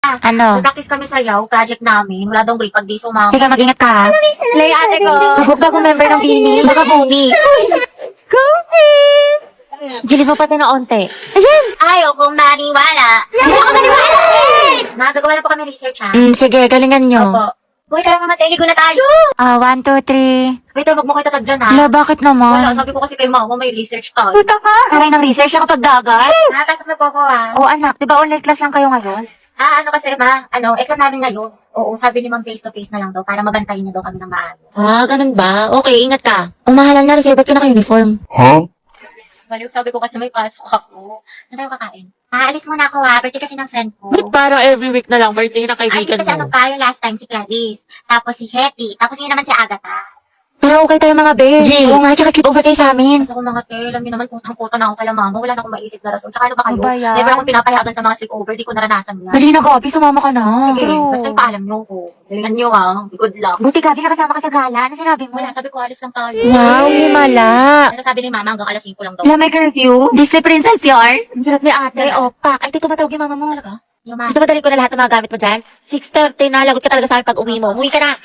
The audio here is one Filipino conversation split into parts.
Ano? Practice kami sayaw, project namin. Wala daw break pag di sumama. Sige, mag-ingat ka, ha? Lay ate ko. Bagong member ng Bini. Baka buni. Gili mo pati ng onte. Ayaw kong maniwala. Nagagawa na po kami research, ha? Sige, galingan nyo. Opo. Uy, tara mga teligo na tayo. 1, 2, 3. Wait, wag mo kayo tatag dyan, ha? Hala, bakit naman? Wala, sabi ko kasi kay mama, may research tayo. Puta ka. Aray ng research ako pagdagat. Nakapasok na po ako, ha? O anak, di ba online class lang kayo ngayon? Ano kasi, ma? Exam namin ngayon. Oo, sabi ni ma'am face-to-face na lang daw para mabantayin niya daw kami ng maaga. Ganun ba? Okay, ingat ka. Umahalan na, Rizal, ba't ka naka-uniform? Baliw, sabi ko kasi may pasok ako. Ano tayo kakain? Aalis muna ako, ha? Birthday kasi ng friend ko. Ba't parang every week na lang birthday ng Ay, kaibigan kasi ano mo? pa, yung last time si Clarice. Tapos si Hetty. Tapos yun naman si Agatha. Pero okay tayo mga be. Oo nga, tsaka sleep over kayo sa amin. Kasi kung mga te, alam niyo naman, kutang-kuta na ako kala mama. Wala na akong maisip na rason. Saka ano ba kayo? Ano ba yan? Never akong pinapayagan sa mga sleepover. Di ko naranasan yan. Dali na, Gabi, sumama ka na. Sige, basta ipaalam niyo ko. Galingan niyo, ha? Good luck. Buti, Gabi, nakasama ka sa gala. Ano sinabi mo? Wala, sabi ko, alis lang tayo. Wow, himala. Ano sabi ni mama, hanggang alas 5 lang daw. Wala, may curfew. Disney princess yarn. Ang sarap ni ate. Opak. Ay, ito tumatawag yung mama mo. Talaga? Yung mama. Gusto mo dali ko na lahat ng mga gamit mo dyan? 6:30 na, lagot ka talaga sa akin pag uwi mo. Umuwi ka na.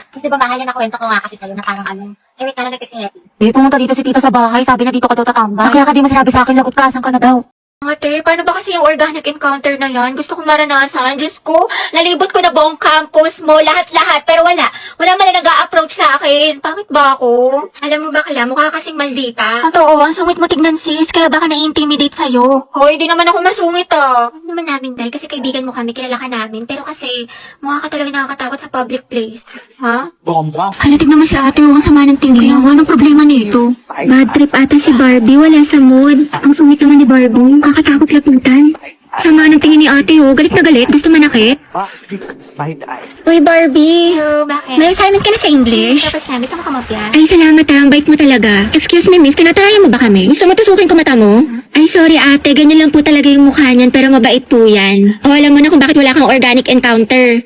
Kasi ba mahal na kwento ko nga kasi sa'yo na parang ano. Wait na lang nag-text si Hetty. Pumunta dito si tita sa bahay. Sabi na dito ka daw tatambay. Kaya ka di mo sinabi sa akin, lagot ka, asan ka na daw? Ate, paano ba kasi yung organic encounter na yan? Gusto kong maranasan. Diyos ko, nalibot ko na buong campus mo, lahat-lahat. Pero wala. Wala man lang nag-a-approach sa akin. Pangit ba ako? Alam mo ba, Kala, mukha kasing maldita. Totoo, ang sungit mo tignan sis. Kaya baka na-intimidate sa'yo. Hoy, di naman ako masungit ah. Hindi naman namin, Day, kasi kaibigan mo kami, kilala ka namin. Pero kasi, mukha ka talaga nakakatakot sa public place. Ha? Bomba. Hala, tignan mo si ate, ang sama ng tingin. Kaya anong problema nito? Bad trip ata si Barbie, wala sa mood. Ang sungit naman ni Barbie. Kakatakot lapitan. Sama ng tingin ni ate, galit na galit. Gusto manakit? Plastic side eye. Uy, Barbie. Bakit? May assignment ka na sa English? Tapos na, gusto mo kamapya? Ay, salamat ang bait mo talaga. Excuse me, miss, tinatarayan mo ba kami? Gusto mo tusukin ko mata mo? Ay, sorry ate, ganyan lang po talaga yung mukha niyan, pero mabait po yan. O, alam mo na kung bakit wala kang organic encounter.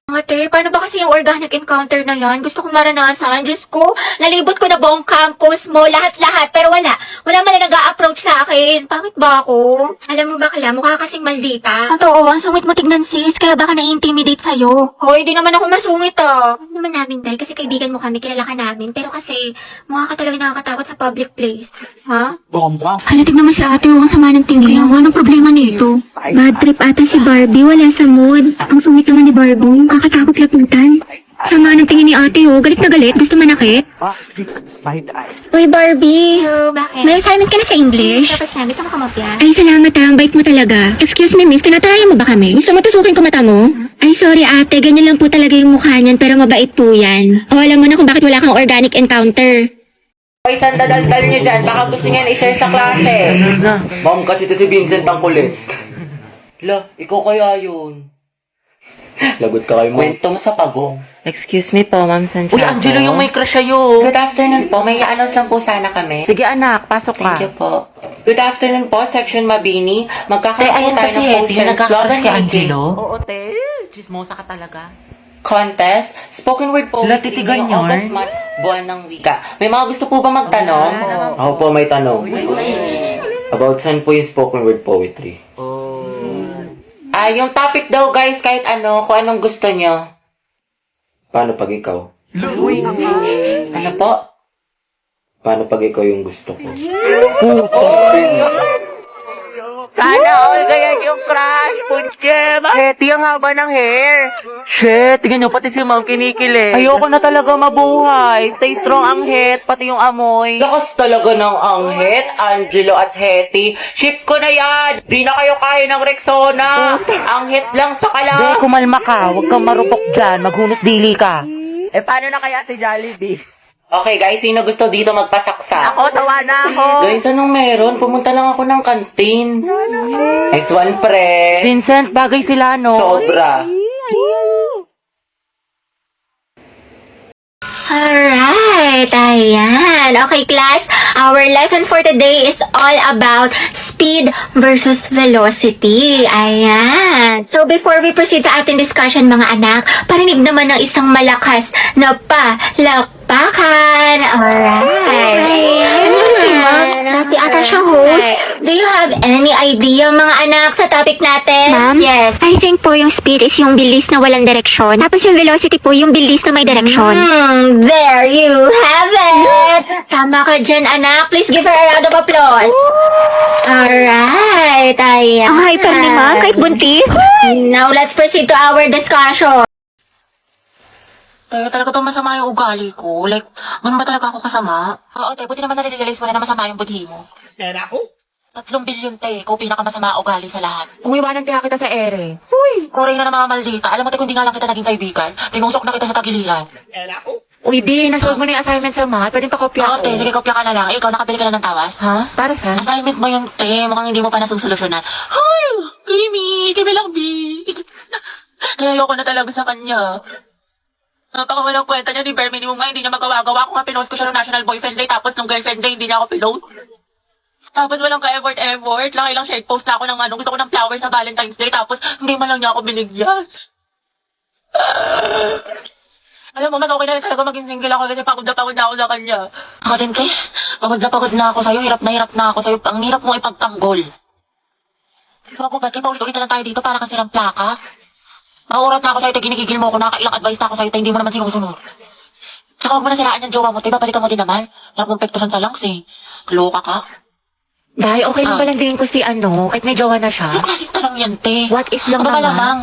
Ate, paano ba kasi yung organic encounter na yan? Gusto kong maranasan. Diyos ko, nalibot ko na buong campus mo, lahat-lahat. Pero wala. Wala man lang nag-a-approach sa akin. Pangit ba ako? Alam mo ba, Kala, mukha kasing maldita. Totoo, ang sungit mo tignan sis, kaya baka na-intimidate sa'yo. Hoy, di naman ako masungit ah. Hindi naman namin, Day, kasi kaibigan mo kami, kilala ka namin. Pero kasi, mukha ka talaga nakakatakot sa public place. Ha? Bomba. Hala, tignan mo si ate, ang sama ng tingin. Kaya anong problema nito? Bad trip ata si Barbie, wala sa mood. Ang sungit naman ni Barbie. Kakatakot lapitan. Sama ng tingin ni ate, galit na galit. Gusto manakit? Plastic side eye. Uy, Barbie. Bakit? May assignment ka na sa English? Tapos na, gusto mo kamapya? Ay, salamat ang bait mo talaga. Excuse me, miss, tinatarayan mo ba kami? Gusto mo tusukin ko mata mo? Ay, sorry ate, ganyan lang po talaga yung mukha niyan, pero mabait po yan. O, alam mo na kung bakit wala kang organic encounter. Ay, sandadaldal nyo dyan. Baka gusto niyan i-share sa klase. Ma'am, kasi ito si Vincent ang kulit. La, ikaw kaya yun. Lagot ka kayo mo. Kwento mo sa pagong. Excuse me po, Ma'am Santiago. Uy, Angelo, yung may crush sa'yo. Good afternoon po. May i-announce lang po sana kami. Sige anak, pasok ka. Thank you po. Good afternoon po, Section Mabini. Magkakaroon Te, ayan tayo kasi ng Hetty, poster yung nagkakrush kay slogan Angelo. meeting. Oo, te. Chismosa ka talaga. Contest, spoken word poetry Wala, titigan ngayong yarn. August month, buwan ng wika. May mga gusto po ba magtanong? Ako po may tanong. About saan po yung spoken word poetry? Yung topic daw guys, kahit ano, kung anong gusto nyo. Paano pag ikaw? Ano po? Paano pag ikaw yung gusto ko? Sana all kaya yung crush, punche. Hetty, ang haba ng hair. Shit, tingnan nyo, pati si Ma'am kinikilig. Ayoko na talaga mabuhay. Stay strong ang het, pati yung amoy. Lakas talaga ng anghet, Angelo at Hetty. Ship ko na yan! Di na kayo kaya ng Rexona! Anghet lang sa Be, kala! kumalma ka. Huwag kang marupok dyan. Maghunos dili ka. Eh, paano na kaya si Jollibee? Okay guys, sino gusto dito magpasaksa? Ako, tawa na ako. Guys, anong meron? Pumunta lang ako ng kantin. Nice one, pre. Vincent, bagay sila, no? Sobra. Alright, ayan. Okay, class. Our lesson for today is all about speed versus velocity. Ayan. So, before we proceed sa ating discussion, mga anak, parinig naman ng isang malakas na palakpakan. Alright. Ano yung Dati ata siya host. Do you have any idea, mga anak, sa topic natin? Ma'am? Yes. I think po yung speed is yung bilis na walang direksyon. Tapos yung velocity po yung bilis na may direksyon. There you have it! Tama ka dyan, anak. Please give her a round of applause. Alright, ayan. Ang hyper ni ma'am, kahit buntis. Now, let's proceed to our discussion. Talaga bang masama yung ugali ko? Like, ano ba talaga ako kasama? Oo, buti naman nare-realize mo na masama yung budhi mo. 3 bilyon, ikaw pinakamasama ugali sa lahat. Umiwanan kaya kita sa ere. Koray na namamaldita. Alam mo, kung di nga lang kita naging kaibigan, tinusok na kita sa tagiliran. Uy, di, nasolve mo na yung assignment sa math. Pwedeng pakopya Oo, ko. sige, kopya ka na lang. Ikaw, nakabili ka na ng tawas? Ha? Para sa? Assignment mo yung mukhang hindi mo pa nasusolusyonan. Hoy! Kimi! Kimi lang, B! Kaya ayoko na talaga sa kanya. Napakawalang kwenta niya ni Bare Minimum nga, hindi niya magawa-gawa. Ako nga pinost ko siya ng National Boyfriend Day, tapos nung Girlfriend Day, hindi niya ako pinost. Tapos walang ka-effort. Lang share post na ako ng gusto ko ng flowers sa Valentine's Day, tapos hindi man lang niya ako binigyan. Alam mo, mas okay na rin talaga maging single ako kasi pagod na ako sa kanya. Ako din, te. Pagod na ako sa'yo. Hirap na ako sa'yo. Ang hirap mo ipagtanggol. Ako ba, te? Paulit-ulit na lang tayo dito para kasi ng plaka. Maurat na ako sa'yo, te. Ginigigil mo ako. Nakailang advice na ako sa'yo, te. Hindi mo naman sinusunod. Tsaka huwag mo na siraan yung jowa mo, te. Babalikan mo din naman. Parang mong pektusan sa lungs, eh. Loka ka. Dahil okay lang palang din ko si kahit may jowa na siya. Anong klaseng tanong yan, te? What if lang Ano ba naman? lamang?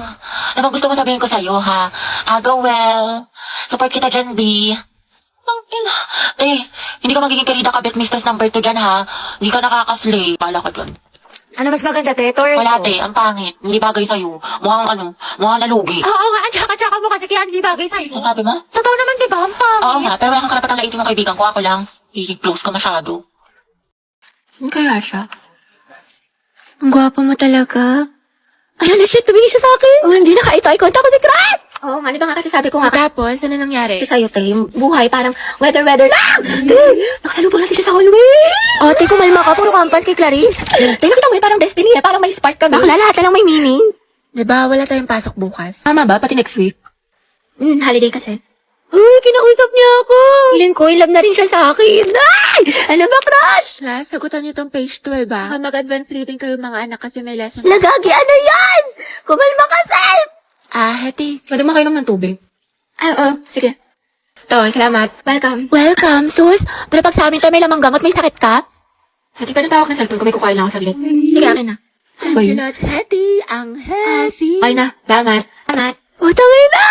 Ano bang gusto mo sabihin ko sa'yo, ha? Go well. Support kita dyan, B. Hindi ka magiging karida kabit mistress number 2 dyan, ha? Hindi ka nakakaslay. Bala ka dyan. Ano mas maganda, te? Torre Wala, te. Ang pangit. Hindi bagay sa'yo. Mukhang nalugi. Oo nga, tsaka mo kasi kaya hindi bagay sa'yo. Ano sabi mo? Totoo naman, di ba? Ang pangit. Oo nga, pero wala kang karapatang laitin yung kaibigan ko. Ako lang. I-close ka masyado. Ano kaya siya? Ang gwapo mo talaga. Ay, ala, shit, tumingin siya sa akin. Oh, hindi na eye contact ko si Crush! Oo nga, di ba nga kasi sabi ko nga. Tapos, ano nangyari? Kasi sa'yo, te, yung buhay parang weather lang! Te, nakasalubong na siya sa hallway! Ate, kumalma ka, puro kampas kay Clarice. Te, nakita mo yun, parang destiny eh, parang may spark kami. Bakla, lahat na lang may meaning. Di ba, wala tayong pasok bukas. Tama ba? Pati next week? Holiday kasi. Uy, kinausap niya ako. Feeling ko, love na rin siya sa akin. Ay! Ano ba, Crush? Class, sagutan niyo tong page 12 ba? Baka mag-advance reading kayo mga anak kasi may lesson. Lagagi, ano yan? Kumalma ka, Self! Heti, pwede makainom ng tubig. Oo, sige. To, salamat. Welcome. Welcome, sus. Pero pag sa amin to may lamang gamot, may sakit ka? Hati, pwede tawag na cellphone ko. May kukain lang ako saglit. Sige, akin na. Angela at Heti, ang Hesi. Okay na. Salamat. Salamat. Oh, tangay na!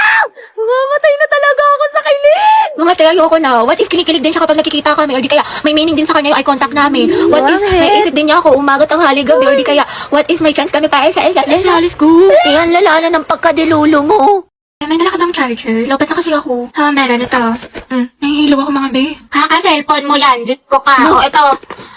Mamatay na talaga ako sa kilid! Mga te, ayoko na. What if kinikilig din siya kapag nakikita kami? Or di kaya may meaning din sa kanya yung eye contact namin? What if may isip din niya ako umagat ang haligabi? Or di kaya, what if may chance kami para sa isa't isa? Alis ko. Ang lalala ng pagkadilulo mo. May dala ka bang charger? Lobat na kasi ako. Ha, meron ito. Nahihilo ako mga be. Kaka-cellphone mo yan. Diyos ko ka. No. Oh, ito.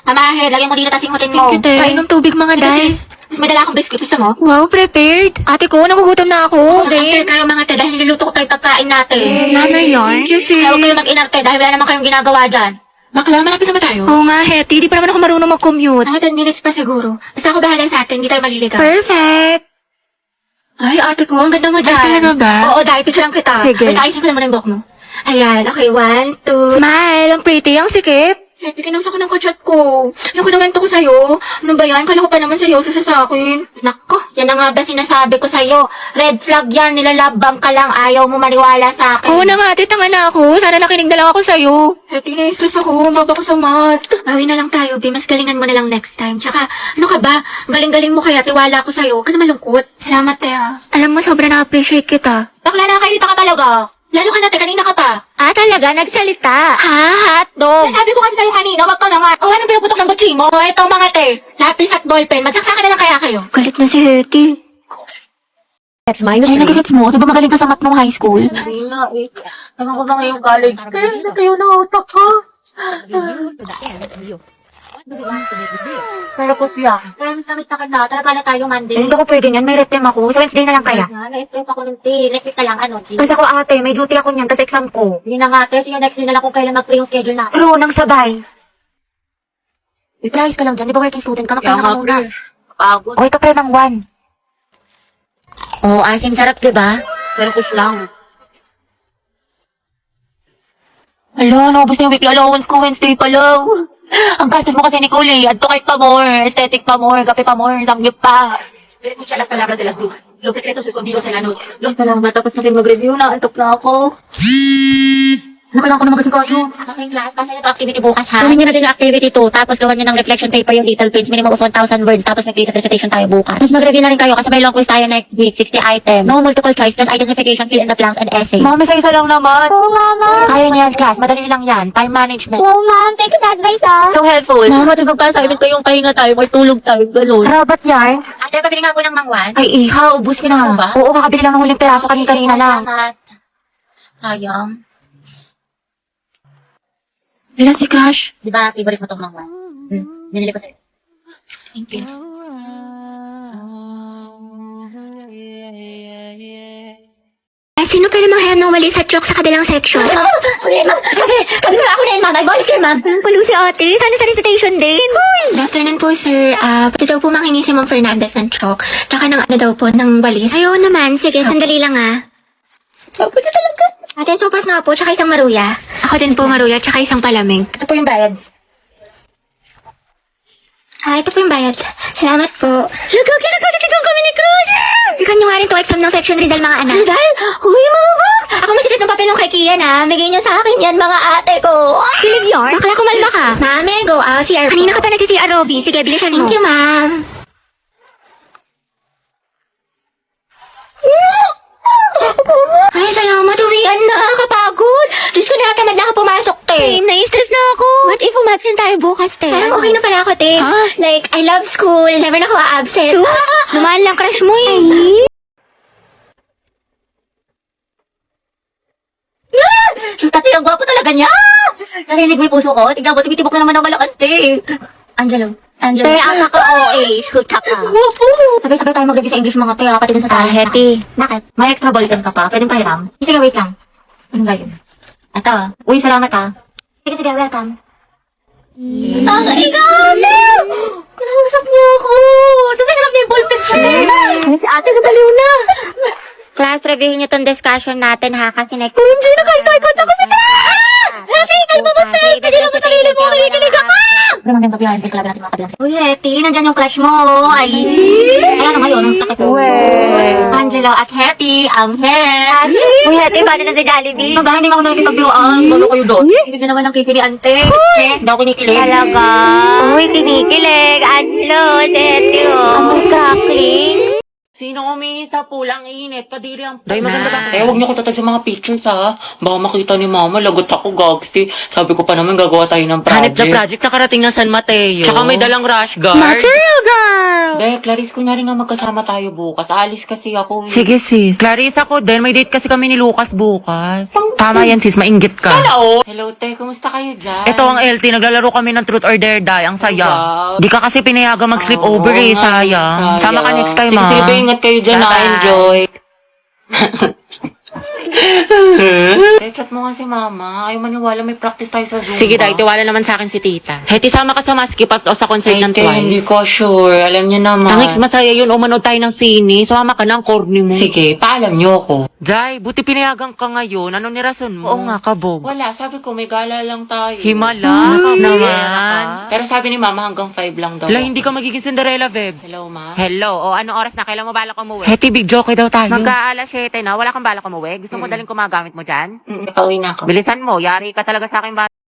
Mamahir, lagyan mo dito tas ingutin mo. Thank you, te. Kain ng tubig mga guys. Mas may dala akong biscuit. Gusto mo? Wow, prepared. Ate ko, nagugutom na ako. Ante kayo mga te dahil niluluto ko tayo pagkain natin. Nanay yan? Kasi... Kaya huwag kayo mag-inarte dahil wala naman kayong ginagawa dyan. Bakla, malapit naman tayo. Oo nga, Heti. Di pa naman ako marunong mag-commute. Mga 10 minutes pa siguro. Basta ako bahala sa atin, hindi tayo maliligaw. Perfect. Ay, ate ko, ang ganda mo dyan. Ay, talaga ba? Oo, dahil picture lang kita. Sige. Wait, ayusin ko lang muna yung buhok mo. Ayan, okay, 1, 2. Smile, ang pretty, ang sikip. Ate, kinamsa ko ng kachat ko. Ano ko naman to ko sa'yo? Ano ba yan? Kala ko pa naman seryoso siya sa akin. Nako, yan ang nga ba sinasabi ko sa'yo. Red flag yan, nilalabang ka lang. Ayaw mo maniwala sa akin. Oo na nga, ate, tanga na ako. Sana nakinig na lang ako sa'yo. Ate, na-stress ako. Maba ko sa math. Bawi na lang tayo, Bi. Mas galingan mo na lang next time. Tsaka, ano ka ba? Ang galing-galing mo kaya. Tiwala ko sa'yo. Huwag ka na malungkot. Salamat, Tea. Alam mo, sobrang na-appreciate kita. Bakla, nakakalita ka talaga. Lalo ka natin, kanina ka pa. Talaga, nagsalita. Ha? Hotdog? Sabi ko kasi tayo kanina, wag ka na nga. Oh, ano pinuputok ng butsi mo? Oh, ito mga te. Lapis at ballpen. Magsaksakan na lang kaya kayo. Galit na si Heti. That's minus Ay, nagigits mo. Di ba magaling ka sa math nung high school? Hindi na eh. Ano ko ba ngayong college? Kaya na kayo na utak ha. Pero po siya. Kaya mas namit na ka na. Talaga na tayo Monday. Hindi ko pwede niyan. May rest time ako. Sa Wednesday na lang kaya. Na-stress ako ng tea. Next week na lang, ano, G? Kasi ako ate, may duty ako niyan. Kasi exam ko. Hindi na nga, kasi yung next week na lang kung kailan mag-free yung schedule na. True, nang sabay. Iprayos ka lang dyan. Di ba working student ka? Magpahinga ka muna. Pagod. O, ito pre ng 1. Oh, asim sarap, diba? Pero push lang. Ala, naubos na yung weekly allowance ko. Wednesday pa lang. Ang gastos mo kasi, Nicole, eh. Adto kahit pa more, aesthetic pa more, kape pa more, samgyup pa. Escucha las palabras de las brujas. Los secretos escondidos en la noche. Salamat, tapos natin mag-review na. Antok na ako. Ano kailangan ko na mag-asikaso? Okay, class. Pasa nyo ito activity bukas, ha? Gawin nyo natin yung activity 2, tapos gawan nyo ng reflection paper yung little prints, minimum of 1,000 words, tapos mag-create presentation tayo bukas. Tapos mag-review na rin kayo kasi may long quiz tayo next week, 60 items. No multiple choice, just identification, fill in the blanks, and essay. Mami, isa lang naman. Oo, mama. Kaya niyo yan, class. Madali lang yan. Time management. Oo, ma'am. Thank you sa advice, ha? So helpful. Mama, di ba pa sa amin kayong pahinga tayo, may tulog tayo, gano'n. Robot yarn. Ate, pabili nga po ng mangwan. Ay, iha, ubus ka na. ba? Oo, kakabili lang ng huling peraso kanina lang. Salamat. Sayang. Ilan si Crush? Di ba, favorite mo itong mangwan? Binili ko sa'yo. Thank you. Sino pala manghayam ng wali sa chalk sa kabilang section? Kunin, ma'am. Kami na ako na yun, ma'am. I volunteer, ma'am. Anong palo si ate? Sana sa recitation din. Good afternoon po, sir. Pwede daw po manghingi si Ma'am Fernandez ng chalk. Tsaka ng ano daw po, ng walis. Ayaw naman. Sige, sandali lang Pwede talaga. Ate, sopas nga po, tsaka isang maruya. Ako din po maruya, tsaka isang palamig. Ito po yung bayad. Ito po yung bayad. Salamat po. Nagkakilagaligan kami ni Cruz! Ikan nyo nga rin to exam ng section Rizal, mga anak. Rizal? Uy, mama. Ako magsisit ng papel ng kay Kian, ha? Bigay niyo sa akin yan, mga ate ko. Kilig yarn? Bakla kumalma ka. Mami, go out. CR po. Kanina ka pa nagsi-CR, Roby. Sige, bilisan mo. Thank you, ma'am. Ay, salamat. Uwian na. Kapagod. Diyos ko, nakatamad na ako pumasok, te. Same, na-stress na ako. What if umabsent tayo bukas, te? Parang okay na pala ako, te. Like, I love school. Never na ako absent. Lumaan lang crush mo eh. Tate, ang gwapo talaga niya. Narinig mo yung puso ko? Tignan mo, tumitibok ka naman ng malakas, te. Angelo. Te, ang naka-OA. Shoot ka. Sabay-sabay tayo mag-review sa English mga te, pati dun sa science. Happy. Bakit? May extra ballpen ka pa. Pwedeng pahiram. Sige, wait lang. Ano ba yun? Ito. Uy, salamat ha. Sige, welcome. Ang grabe! Kinausap niya ako. Tapos hinarap niya yung ballpen ko. Si ate, nabaliw na. Class, reviewin niyo tong discussion natin ha, kasi next... Hindi na kahit ako si Ate, kalma mo, sir. Hindi lang sa sarili mo. Kinikilig ako. Pero magandang gabi ang club natin mga kabilang. Uy, Hetty, nandyan yung crush mo. Ay. Ayan na ngayon, ang sakit ko. Angelo at Hetty, ang het. Uy, Ate, paano na si Jollibee? Ito ba, hindi mo ako nakikipagbiroan. Bago kayo doon. Hindi na naman ang kifi ni Ante. Che, hindi ako kinikilig. Talaga? Uy, kinikilig. Ano, si Ate, oh. Ang magkakling. Sino umihi sa pulang init? Kadiri ang Day, maganda ba? Eh, huwag niyo ko tatag sa mga pictures, ha? Baka makita ni mama, lagot ako, gagsti. Sabi ko pa naman, gagawa tayo ng project. Hanip na project nakarating ng San Mateo. Tsaka may dalang rush guard. Material girl! Day, Clarice, kunyari nga magkasama tayo bukas. Alis kasi ako. Sige sis. Clarissa ko din, may date kasi kami ni Lucas bukas. Tama yan sis, mainggit ka. Hello, te. Kumusta kayo dyan? Ito ang LT, naglalaro kami ng Truth or Dare Die. Ang saya. Wow. Di ka kasi pinayaga mag-sleep over eh, sayang. Sama ka next time, sige, ha? sige, ingat kayo dyan, Bye-bye. enjoy. Chat mo nga si mama. Ayaw maniwala, may practice tayo sa Zumba. Sige, Day, tiwala naman sa akin si tita. Heti, sama ka sa Maski Pops o sa concert ng Kaya hindi Twice. ko sure. Alam niyo naman. Ang ex masaya yun, o manood tayo ng sine. Sumama ka na, ang corny mo. Sige, paalam niyo ako. Day, buti pinayagan ka ngayon. Anong nirason mo? Oo nga, kabog. Wala, sabi ko, may gala lang tayo. Himala, naman. Pero sabi ni mama, hanggang 5 lang daw. Hala, hindi ka magiging Cinderella, Beb. Hello, ma. Hello, o anong oras na? Kailan mo balak umuwi? Heti, big joke daw tayo. Magka-alas 7 na, wala kang balak umuwi? Gusto mo daling kumagamit mo dyan? Pauwi na ako. Bilisan mo, yari ka talaga sa akin ba?